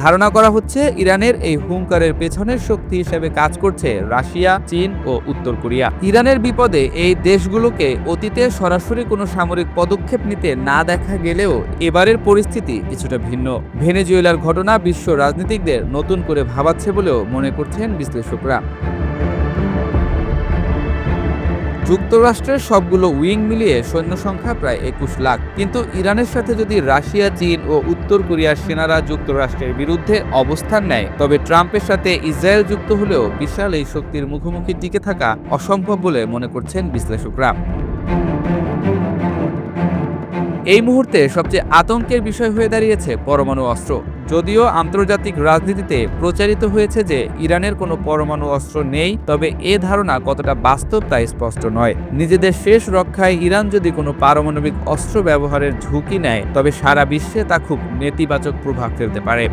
ধারণা করা হচ্ছে ইরানের এই হুঙ্কারের পেছনের শক্তি হিসেবে কাজ করছে রাশিয়া, চীন ও উত্তর কোরিয়া। ইরানের বিপদে এই দেশগুলোকে অতীতে সরাসরি কোনো সামরিক পদক্ষেপ নিতে না দেখা গেলেও এবারের পরিস্থিতি কিছুটা ভিন্ন। ভেনেজুয়েলার ঘটনা বিশ্ব রাজনীতিকদের নতুন করে ভাবাচ্ছে বলেও মনে করছেন বিশ্লেষকরা। যুক্তরাষ্ট্রের সবগুলো উইং মিলিয়ে সৈন্য সংখ্যা প্রায় ২১ লাখ, কিন্তু ইরানের সাথে যদি রাশিয়া, চীন ও উত্তর কোরিয়ার সেনারা যুক্তরাষ্ট্রের বিরুদ্ধে অবস্থান নেয়, তবে ট্রাম্পের সাথে ইসরায়েল যুক্ত হলেও বিশাল এই শক্তির মুখোমুখি টিকে থাকা অসম্ভব বলে মনে করছেন বিশ্লেষকরা। এই মুহূর্তে সবচেয়ে আতঙ্কের বিষয় হয়ে দাঁড়িয়েছে পরমাণু অস্ত্র। যদিও আন্তর্জাতিক রাজনীতিতে প্রচারিত হয়েছে যে ইরানের কোনো পরমাণু অস্ত্র নেই, তবে এ ধারণা কতটা বাস্তব তা স্পষ্ট নয়। নিজেদের শেষ রক্ষায় ইরান যদি কোনো পারমাণবিক অস্ত্র ব্যবহারের ঝুঁকি নেয়, তবে সারা বিশ্বে তা খুব নেতিবাচক প্রভাব ফেলতে পারে।